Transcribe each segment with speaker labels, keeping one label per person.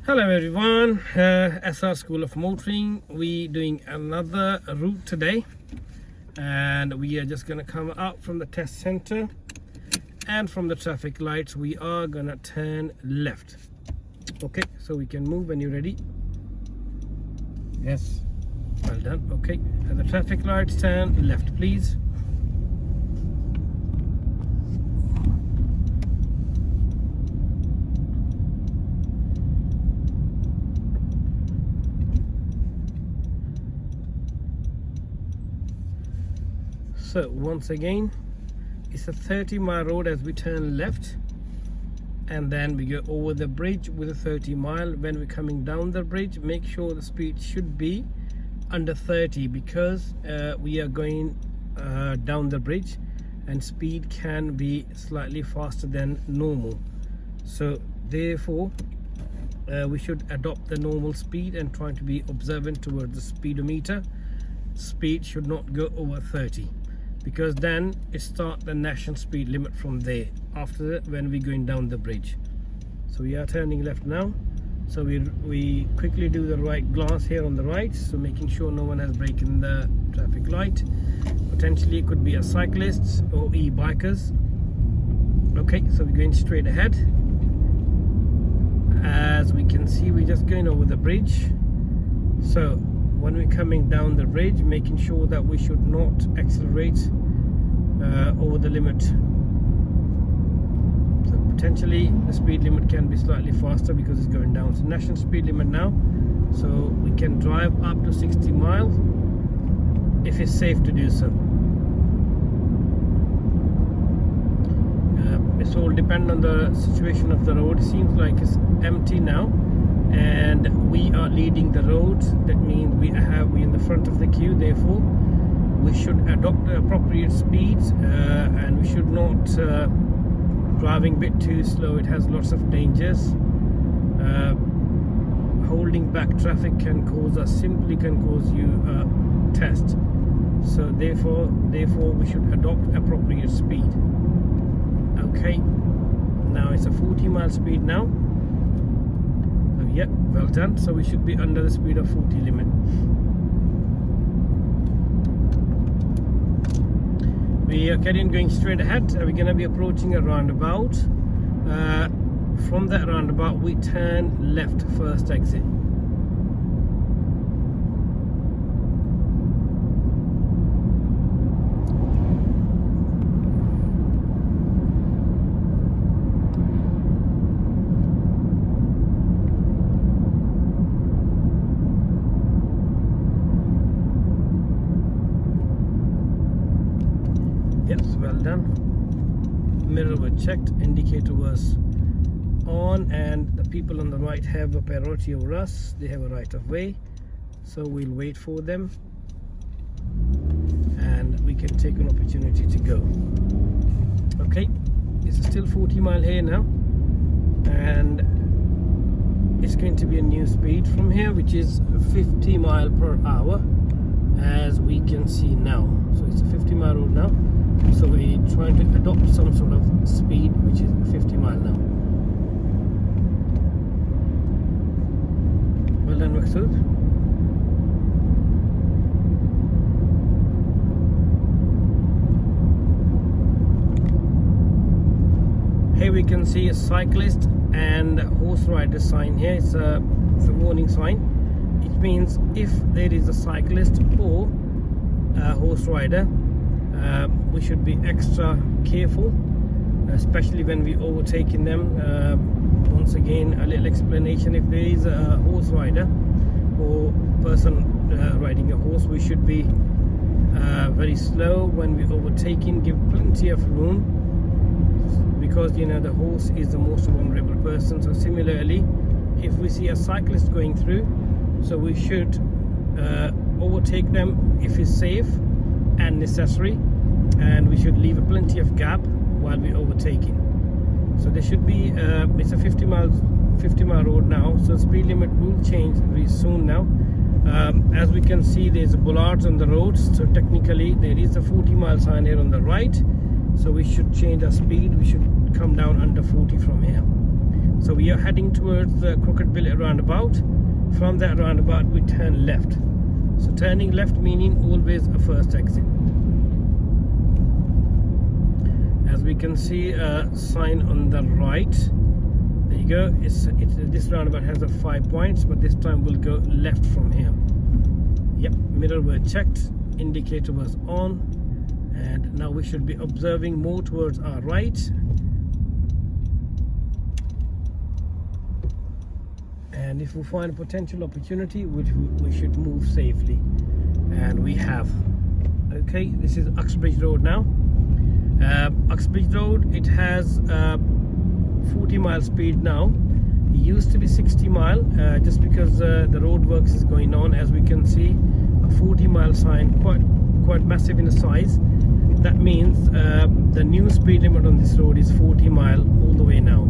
Speaker 1: Hello everyone, SR School of Motoring. We doing another route today, and we are just gonna come out from the test center, and from the traffic lights we are gonna turn left. Okay, so we can move when you're ready.
Speaker 2: Yes.
Speaker 1: Well done. Okay, and the traffic lights, turn left please. So once again, it's a 30-mile road as we turn left, and then we go over the bridge with a 30-mile. When we're coming down the bridge, make sure the speed should be under 30, because we are going down the bridge and speed can be slightly faster than normal. So therefore we should adopt the normal speed and try to be observant towards the speedometer. Speed should not go over 30, because then it starts the national speed limit from there after that when we're going down the bridge. So we are turning left now, so we quickly do the right glance here on the right, so making sure no one has broken the traffic light. Potentially it could be a cyclist or e-bikers. Okay, so we're going straight ahead. As we can see, we're just going over the bridge. So when we're coming down the bridge, making sure that we should not accelerate over the limit. So potentially the speed limit can be slightly faster because it's going down. So national speed limit now, so we can drive up to 60 miles if it's safe to do so. It's all depend on the situation of the road. It seems like it's empty now, and we are leading the road. That means we in the front of the queue, therefore we should adopt the appropriate speeds, and we should not driving a bit too slow. It has lots of dangers. Holding back traffic can cause you a test. So therefore we should adopt appropriate speed. Okay, now it's a 40-mile speed now. Yeah, well done. So we should be under the speed of 40 limit. We are going straight ahead. We're going to be approaching a roundabout. From that roundabout we turn left, first exit. Yes, well done. Mirror was checked, indicator was on, and the people on the right have a priority over us. They have a right of way, so we'll wait for them and we can take an opportunity to go. Okay, it's still 40 mile here now, and it's going to be a new speed from here, which is 50 mile per hour, as we can see now. So it's a 50-mile road now. So we're trying to adopt some sort of speed which is 50 mile now. Well done, Maksud. Here we can see a cyclist and horse rider sign here. It's a warning sign. It means if there is a cyclist or a horse rider, we should be extra careful, especially when we overtaking them. Once again, a little explanation: if there is a horse rider or person riding a horse, we should be very slow when we overtaking. Give plenty of room, because the horse is the most vulnerable person. So similarly, if we see a cyclist going through, so we should overtake them if it's safe and necessary, and we should leave plenty of gap while we're overtaking. So there should be it's a 50 mile road now, so speed limit will change very soon now. As we can see, there's bollards on the road, so technically there is a 40-mile sign here on the right, so we should change our speed. We should come down under 40 from here. So we are heading towards the Crooked Billet roundabout. From that roundabout we turn left. So turning left meaning always a first exit. As we can see a sign on the right. There you go. This roundabout has a 5 points, but this time we'll go left from here. Yep, mirror were checked, indicator was on, and now we should be observing more towards our right. And if we find a potential opportunity, we should move safely, and we have. Okay, this is Uxbridge Road now. Uxbridge Road, it has 40-mile speed now. It used to be 60-mile, just because the roadworks is going on. As we can see, a 40-mile sign, quite massive in the size. That means the new speed limit on this road is 40-mile all the way now,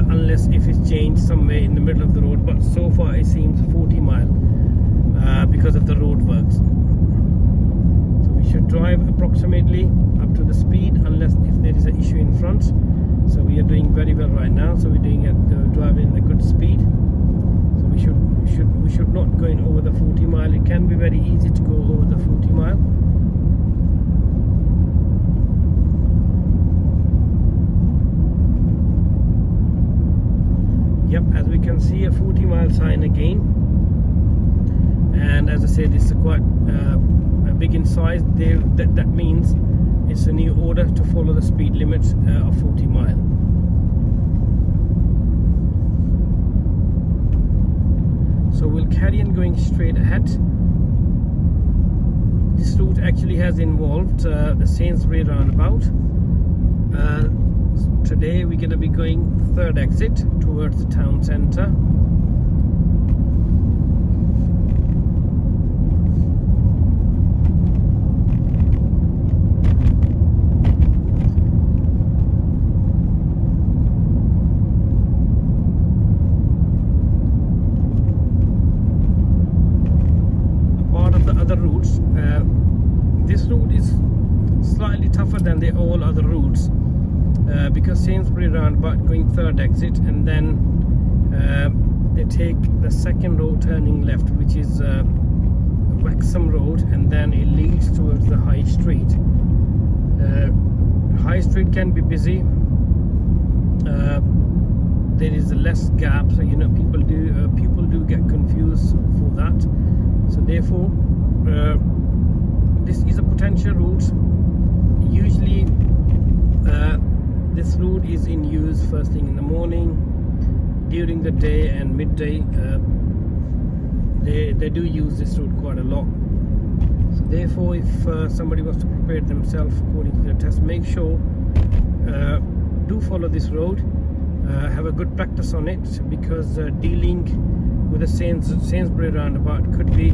Speaker 1: unless if it's changed somewhere in the middle of the road. But so far it seems 40-mile because of the roadworks. So we should drive approximately up to the speed, unless if there is an issue in front. So we are doing very well right now. So we're doing driving at a good speed. So we should not going over the 40-mile. It can be very easy to go over the 40-mile. Yep, as we can see, a 40-mile sign again. And as I said, it's quite big in size. That means it's a new order to follow the speed limit of 40 mile. So we'll carry on going straight ahead. This route actually has involved the Sainsbury Roundabout. Today we're going to be going third exit towards the town centre. This route is slightly tougher than the all other routes because Sainsbury Roundabout going third exit, and then they take the second road turning left, which is Wrexham Road, and then it leads towards the High Street. High Street can be busy. There is less gap, so people do get confused for that. So therefore, this is a potential route. Usually this route is in use first thing in the morning, during the day and midday. They do use this route quite a lot. So therefore, if somebody wants to prepare themselves according to their test, make sure do follow this road. Have a good practice on it, because dealing with the Sainsbury Roundabout could be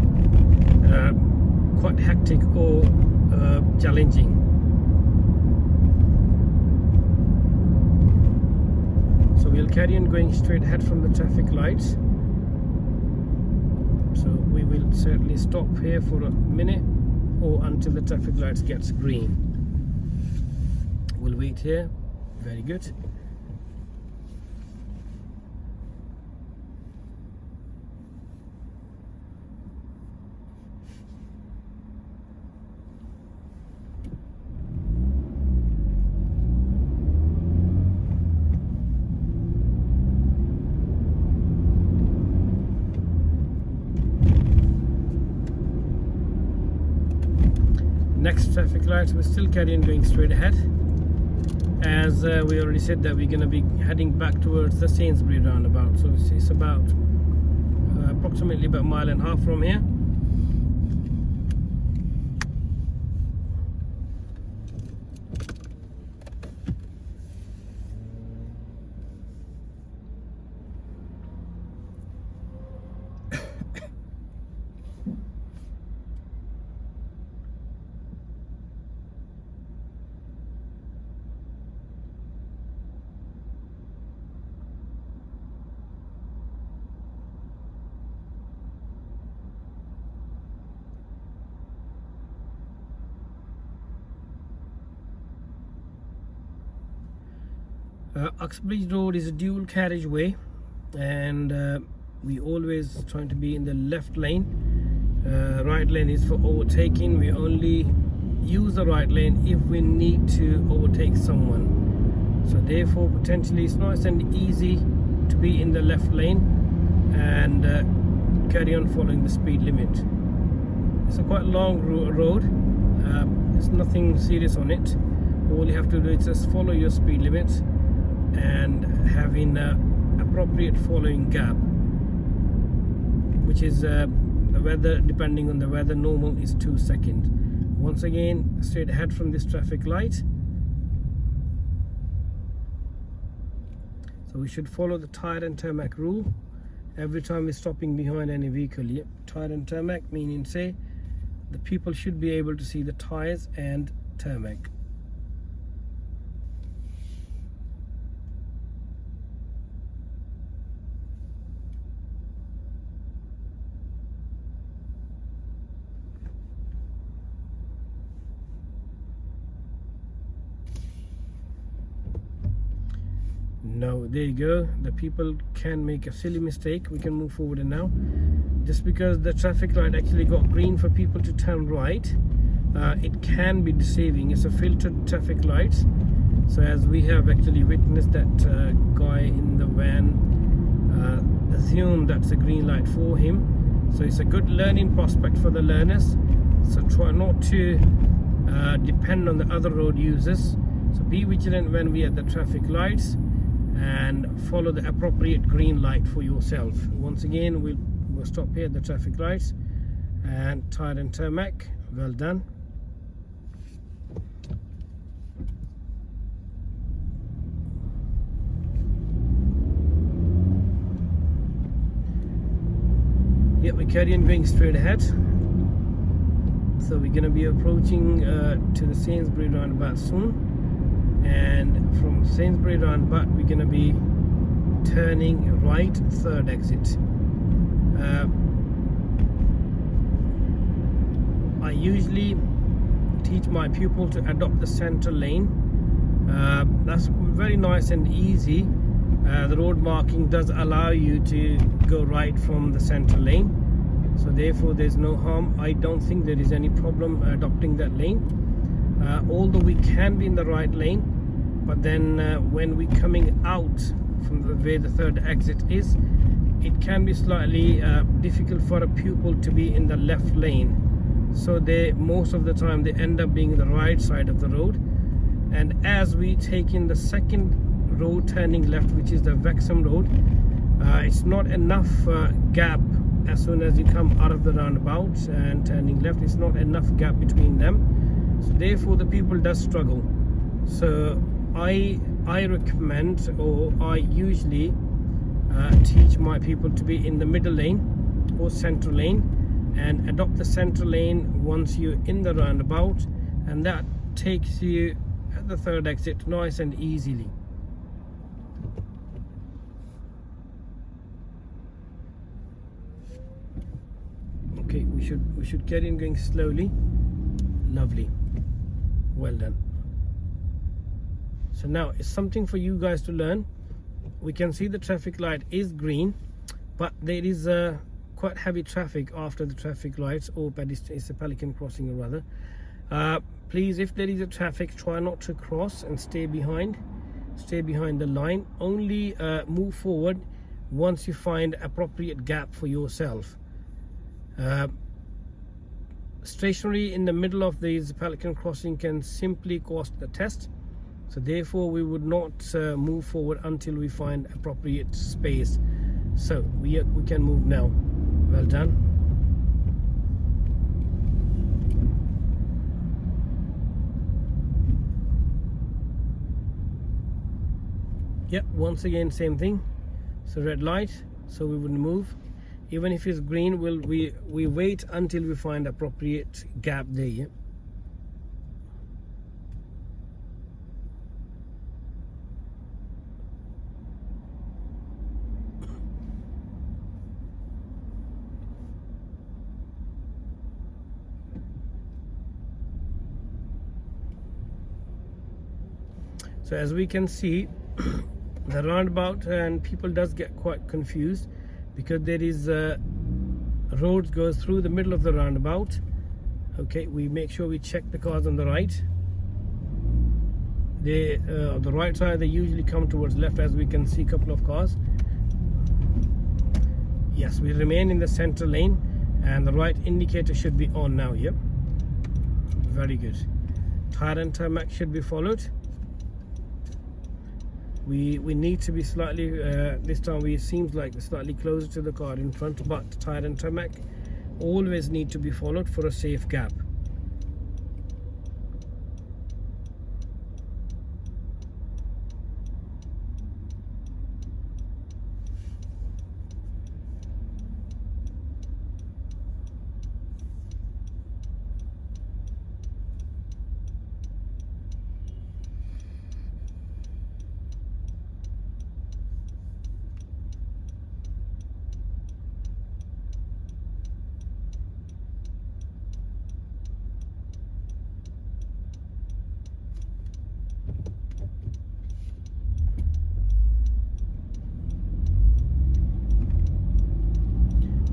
Speaker 1: quite hectic or challenging. So we'll carry on going straight ahead from the traffic lights. So we will certainly stop here for a minute or until the traffic lights gets green. We'll wait here. Very good. Next traffic lights, we're still carrying going straight ahead, as we already said that we're going to be heading back towards the Sainsbury Roundabout. So it's about approximately about 1.5 miles from here. Uxbridge Road is a dual carriageway, and we always trying to be in the left lane. Right lane is for overtaking. We only use the right lane if we need to overtake someone. So therefore, potentially it's nice and easy to be in the left lane and carry on following the speed limit. It's a quite long road. There's nothing serious on it. All you have to do is just follow your speed limit and having appropriate following gap, which is the weather, depending on the weather, normal is 2 seconds. Once again, straight ahead from this traffic light. So we should follow the tire and tarmac rule every time we're stopping behind any vehicle. Yep. Tire and tarmac meaning, say, the people should be able to see the tires and tarmac. No, there you go. The people can make a silly mistake. We can move forward now. Just because the traffic light actually got green for people to turn right, it can be deceiving. It's a filtered traffic light. So as we have actually witnessed, that guy in the van assumed that's a green light for him. So it's a good learning prospect for the learners. So try not to depend on the other road users. So be vigilant when we are at the traffic lights and follow the appropriate green light for yourself. Once again, we'll stop here at the traffic lights and tire and tarmac. Well done. Yeah, we carry on going straight ahead. So we're going to be approaching to the Sainsbury Roundabout soon. And from Sainsbury Roundabout, we're going to be turning right, third exit. I usually teach my pupil to adopt the center lane. That's very nice and easy. The road marking does allow you to go right from the center lane, so therefore there's no harm. I don't think there is any problem adopting that lane, although we can be in the right lane. But then when we're coming out from where the third exit is, it can be slightly difficult for a pupil to be in the left lane. So they, most of the time, they end up being the right side of the road. And as we take in the second road turning left, which is the Wrexham Road, it's not enough gap. As soon as you come out of the roundabout and turning left, it's not enough gap between them. So therefore the people does struggle. So I recommend, or I usually teach my people to be in the middle lane or central lane, and adopt the central lane once you're in the roundabout, and that takes you at the third exit nice and easily. Okay, we should carry on going slowly. Lovely, well done. So now it's something for you guys to learn. We can see the traffic light is green, but there is quite heavy traffic after the traffic lights, or it's a Pelican crossing or rather. Please, if there is a traffic, try not to cross and stay behind the line. Only move forward once you find appropriate gap for yourself. Stationary in the middle of these Pelican crossing can simply cost the test. So therefore we would not move forward until we find appropriate space. So we can move now. Well done. Yep, once again same thing. So red light, so we would move. Even if it's green, we wait until we find appropriate gap there. Yeah? So as we can see, the roundabout, and people does get quite confused because there is roads goes through the middle of the roundabout. Okay, we make sure we check the cars on the right. They on the right side, they usually come towards left, as we can see a couple of cars. Yes, we remain in the center lane, and the right indicator should be on now. Yep, very good. Tire and tarmac should be followed. We need to be slightly this time we seems like slightly closer to the car in front, but tire and tarmac always need to be followed for a safe gap.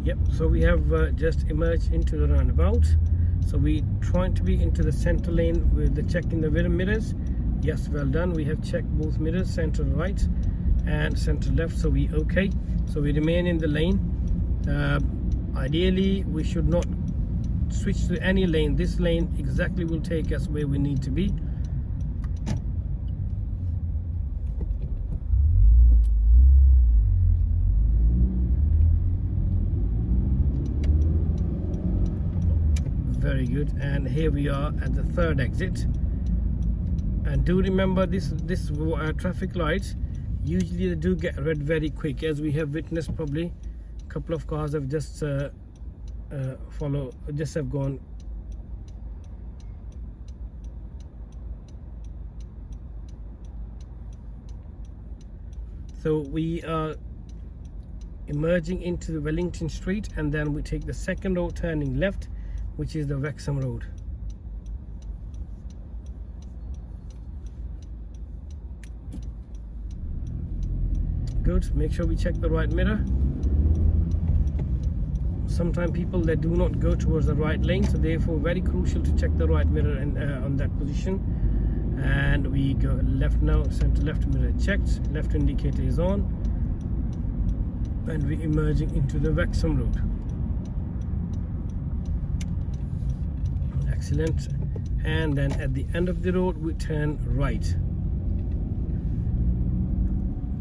Speaker 1: Yep, so we have just emerged into the roundabout. So we trying to be into the center lane with the checking the mirrors. Yes, well done. We have checked both mirrors, center right and center left, so we okay. So we remain in the lane. Ideally we should not switch to any lane. This lane exactly will take us where we need to be. Very good, and here we are at the third exit. And do remember this traffic lights, usually they do get red very quick, as we have witnessed. Probably a couple of cars have just have gone. So we are emerging into the Wellington Street, and then we take the second road turning left, which is the Wrexham Road. Good. Make sure we check the right mirror. Sometimes people that do not go towards the right lane, so therefore very crucial to check the right mirror and on that position. And we go left now. Center left mirror checked. Left indicator is on, and we're emerging into the Wrexham Road. Excellent. And then at the end of the road we turn right.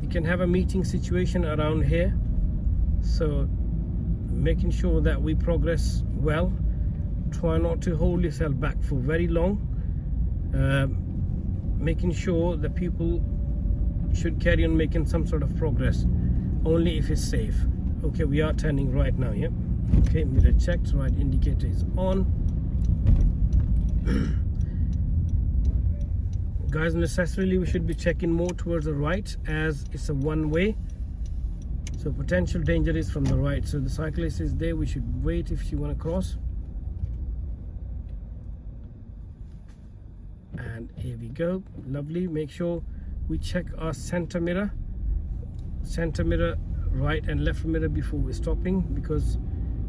Speaker 1: We can have a meeting situation around here, so making sure that we progress well. Try not to hold yourself back for very long. Making sure that people should carry on making some sort of progress only if it's safe. Okay, we are turning right now. Yep. Okay, mirror checked, right indicator is on. Guys, necessarily we should be checking more towards the right, as it's a one-way, so potential danger is from the right. So the cyclist is there, we should wait if she want to cross. And here we go. Lovely. Make sure we check our center mirror right and left mirror before we're stopping, because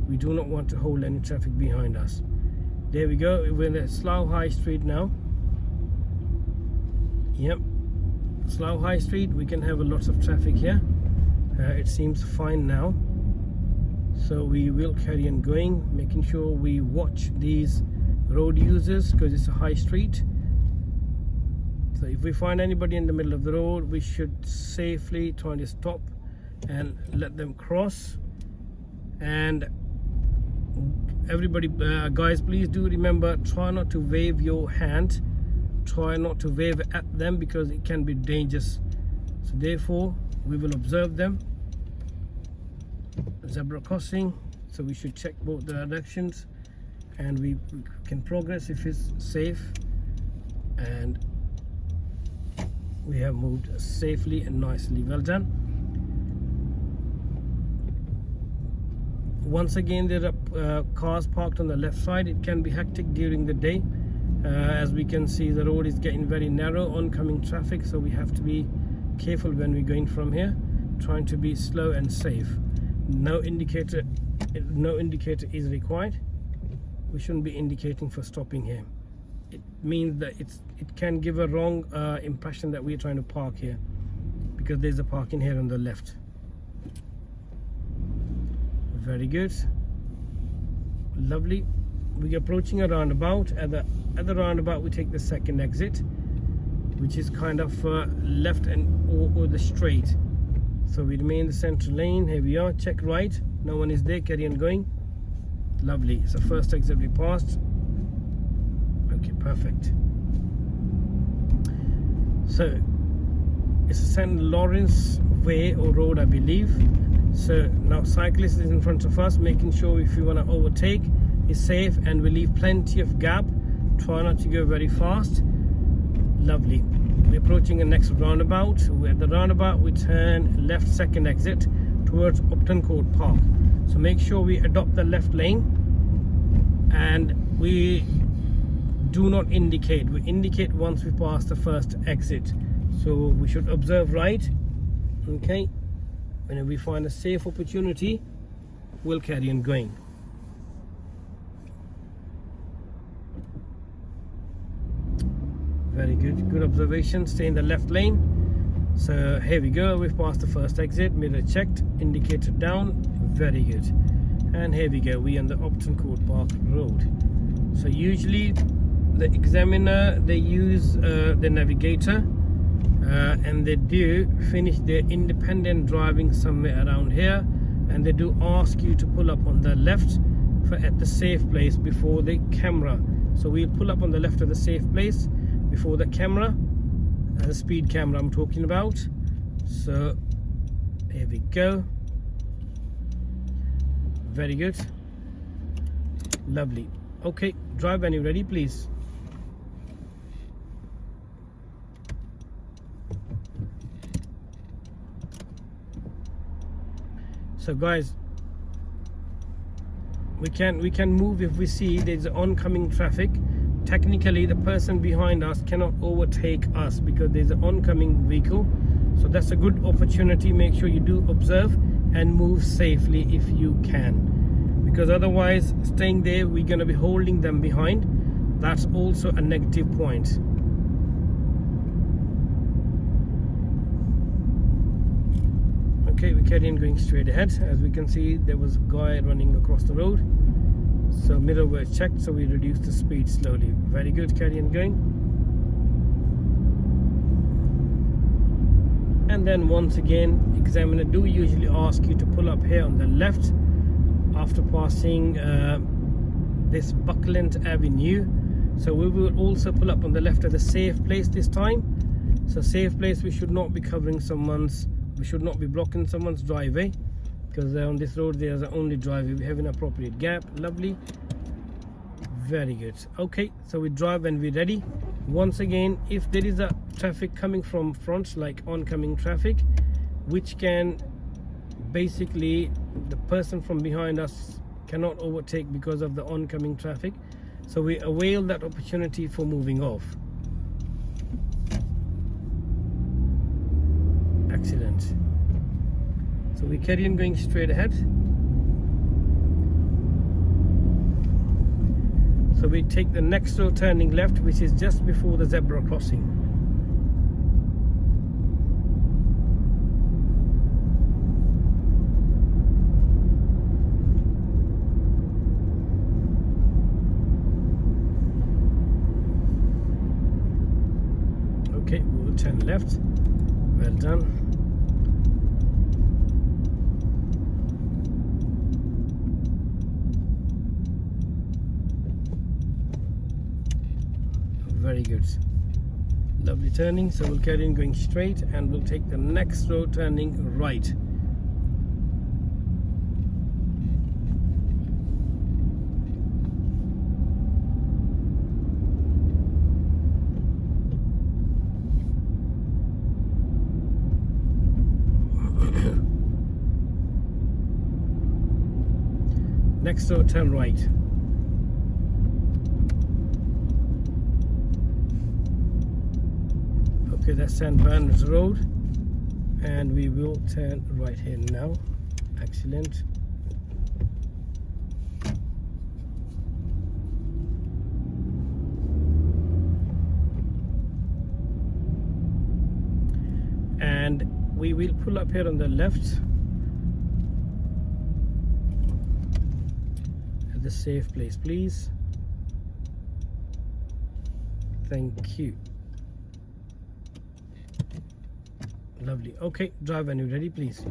Speaker 1: we do not want to hold any traffic behind us. There we go. We're in the Slough High Street now. Yep, Slough High Street. We can have a lots of traffic here. It seems fine now, so we will carry on going, making sure we watch these road users, because it's a high street. So if we find anybody in the middle of the road, we should safely try to stop and let them cross. And everybody, guys, please do remember, try not to wave your hand. Try not to wave at them, because it can be dangerous. So therefore we will observe them. Zebra crossing, so we should check both directions, and we can progress if it's safe. And we have moved safely and nicely. Well done. Once again, there are cars parked on the left side. It can be hectic during the day. As we can see, the road is getting very narrow, oncoming traffic, so we have to be careful when we're going from here, trying to be slow and safe. No indicator is required. We shouldn't be indicating for stopping here. It means that it can give a wrong impression that we're trying to park here, because there's a parking here on the left. Very good, lovely. We're approaching a roundabout. At the roundabout we take the second exit, which is kind of left and or the straight. So we remain in the central lane. Here we are. Check right, no one is there, carry on going. Lovely. It's the first exit we passed. Okay, perfect. So it's a St. Lawrence Way or road, I believe. So now cyclist is in front of us, making sure if you want to overtake is safe, and we leave plenty of gap. Try not to go very fast. Lovely. We're approaching the next roundabout. At the roundabout we turn left, second exit towards Upton Court Park. So make sure we adopt the left lane, and we do not indicate. We indicate once we pass the first exit. So we should observe right. Okay, whenever we find a safe opportunity, we'll carry on going. Very good observation. Stay in the left lane. So here we go, we've passed the first exit, mirror checked, indicator down. Very good. And here we go, we on the Upton Court Park Road. So usually the examiner, they use the navigator, and they do finish their independent driving somewhere around here, and they do ask you to pull up on the left at the safe place before the camera. So we'll pull up on the left of the safe place before the camera, the speed camera I'm talking about. So here we go. Very good, lovely. Okay, drive when you're ready, please. So guys, we can move if we see there's oncoming traffic. Technically the person behind us cannot overtake us because there's an oncoming vehicle. So that's a good opportunity. Make sure you do observe and move safely if you can, because otherwise staying there, we're going to be holding them behind. That's also a negative point. Okay, we carry on going straight ahead. As we can see, there was a guy running across the road, so mirror were checked, so we reduced the speed slowly. Very good, carry on going. And then once again, examiner do usually ask you to pull up here on the left after passing this Buckland Avenue. So we will also pull up on the left at the safe place this time. So safe place, we should not be we should not be blocking someone's driveway, because on this road there's the only driveway. We have an appropriate gap. Lovely, very good. Okay, so we drive when we're ready. Once again, if there is a traffic coming from front, like oncoming traffic, which can basically, the person from behind us cannot overtake because of the oncoming traffic, so we avail that opportunity for moving off. Excellent. So we carry on going straight ahead. So we take the next road turning left, which is just before the zebra crossing. Okay, we'll turn left. Well done. Very good, lovely turning. So we'll carry on going straight, and we'll take the next road turning right. Next road turn right. Okay, that's St. Bernard's Road. and we will turn right here now. Excellent. And we will pull up here on the left at the safe place, please. Thank you. Lovely. Okay, drive when you're ready, please.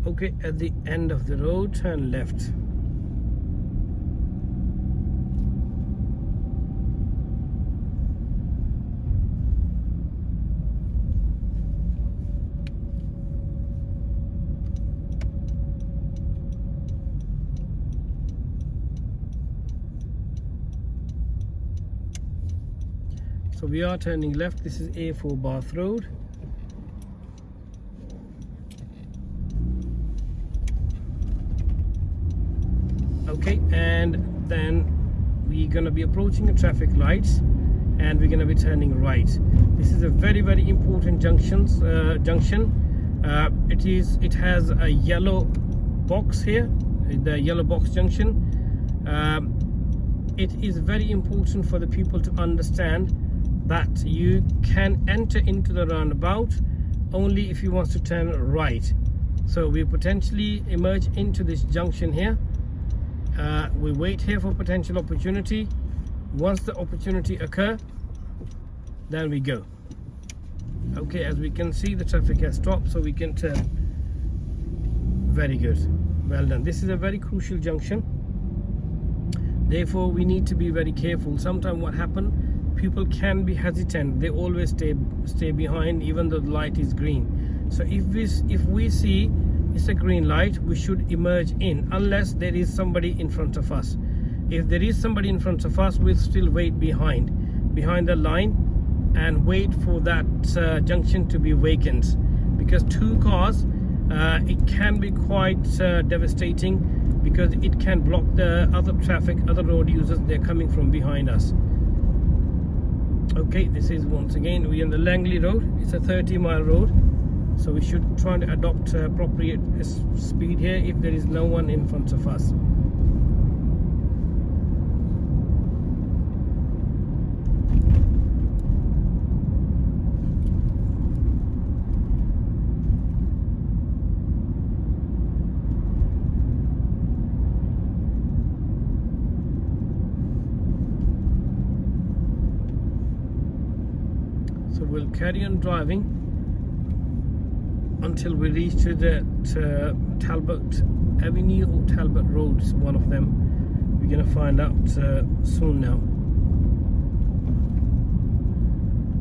Speaker 1: Okay, at the end of the road, turn left. So we are turning left. This is A4 Bath Road. Okay, and then we're going to be approaching the traffic lights and we're going to be turning right. This is a very, very important junction. It has a yellow box here, the yellow box junction. It is very important for the people to understand that you can enter into the roundabout only if you want to turn right. So we potentially emerge into this junction here. We wait here for potential opportunity. Once the opportunity occurs, then we go. Okay, as we can see, the traffic has stopped, so we can turn. Very good, well done. This is a very crucial junction, therefore we need to be very careful. Sometimes what happens, people can be hesitant. They always stay behind even though the light is green. So if we see it's a green light, we should emerge in, unless there is somebody in front of us. If there is somebody in front of us, we'll still wait behind the line and wait for that junction to be vacant, because two cars, it can be quite devastating, because it can block the other traffic, other road users. They're coming from behind us. Okay, this is once again, we're on the Langley Road. It's a 30-mile road, so we should try to adopt appropriate speed here if there is no one in front of us. So we'll carry on driving until we reach to the Talbot Avenue or Talbot Road, one of them. We're gonna find out soon now.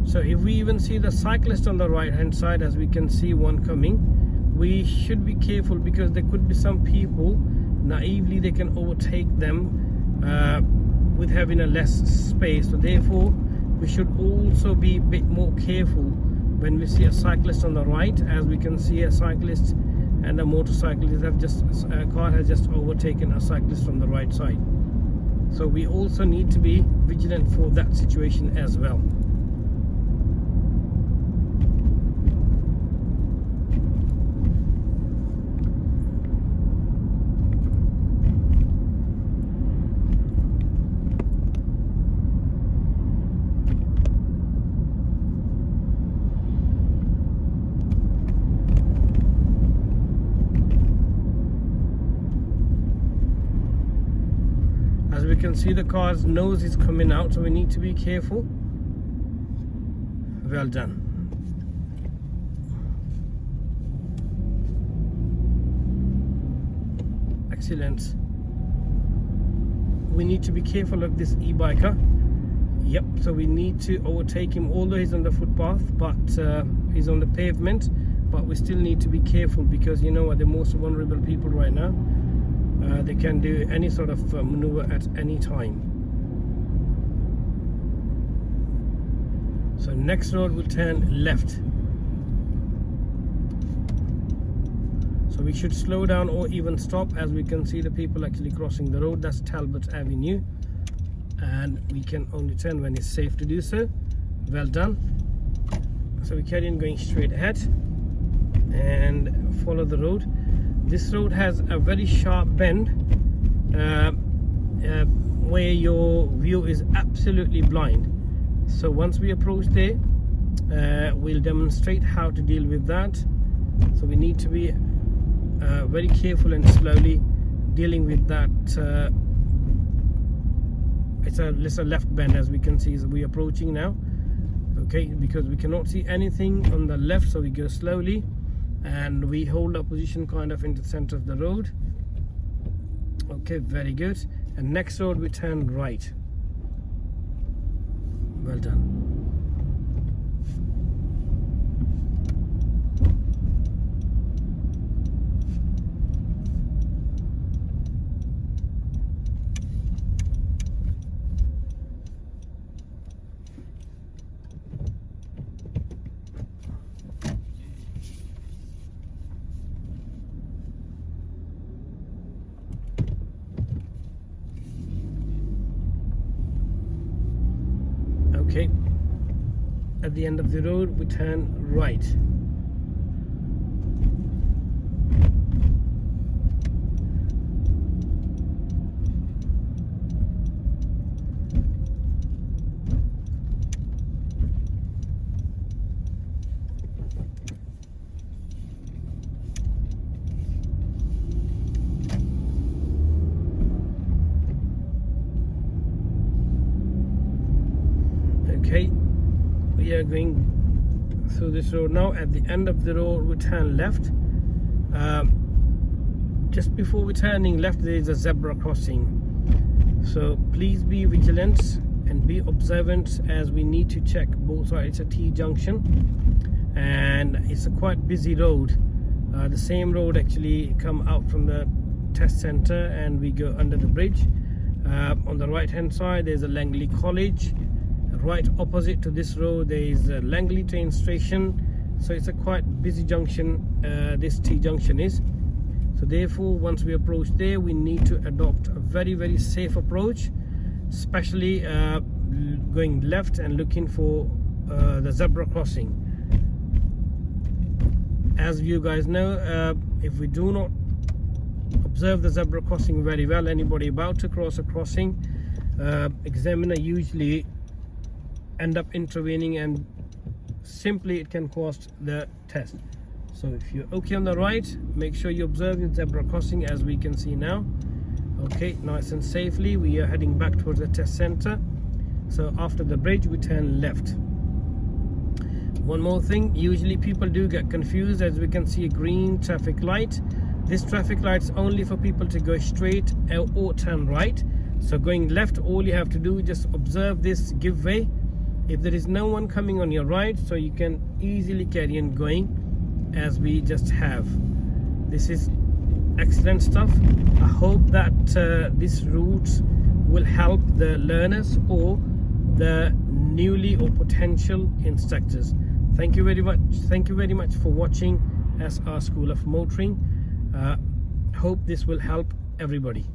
Speaker 1: So if we even see the cyclist on the right hand side, as we can see one coming, we should be careful, because there could be some people naively they can overtake them with having a less space. So therefore we should also be a bit more careful when we see a cyclist on the right. As we can see, a cyclist and a motorcyclist a car has just overtaken a cyclist from the right side. So we also need to be vigilant for that situation as well. As we can see, the car's nose is coming out, so we need to be careful. Well done. Excellent. We need to be careful of this e-biker. Yep, so we need to overtake him, although he's on the footpath, but he's on the pavement. But we still need to be careful, because you know what, the most vulnerable people right now. They can do any sort of maneuver at any time. So next road will turn left. So we should slow down or even stop. As we can see the people actually crossing the road. That's Talbot Avenue, and we can only turn when it's safe to do so. Well done. So we carry on going straight ahead and follow the road. This road has a very sharp bend where your view is absolutely blind. So once we approach there, we'll demonstrate how to deal with that. So we need to be very careful and slowly dealing with that. It's a left bend, as we can see, as we're approaching now. Okay, because we cannot see anything on the left, so we go slowly and we hold our position kind of in the center of the road. Okay, very good. And next road we turn right. Well done. Okay, at the end of the road we turn right. Okay, we are going through this road now. At the end of the road we turn left. Just before we turning left, there is a zebra crossing, so please be vigilant and be observant, as we need to check both sides. It's a T junction and it's a quite busy road. The same road actually come out from the test center and we go under the bridge. On the right hand side there's a Langley College. Right opposite to this road there is a Langley train station. So it's a quite busy junction, this T junction is. So therefore once we approach there, we need to adopt a very safe approach, especially going left and looking for the zebra crossing. As you guys know, if we do not observe the zebra crossing very well, anybody about to cross a crossing, examiner usually end up intervening, and simply it can cost the test. So if you're okay on the right, make sure you observe the zebra crossing, as we can see now. Okay, nice and safely we are heading back towards the test center. So after the bridge we turn left. One more thing, usually people do get confused, as we can see a green traffic light. This traffic light is only for people to go straight or turn right. So going left, all you have to do is just observe this, give way. If there is no one coming on your right, so you can easily carry on going as we just have. This is excellent stuff. I hope that this route will help the learners or the newly or potential instructors. Thank you very much. Thank you very much for watching SR School of Motoring. Hope this will help everybody.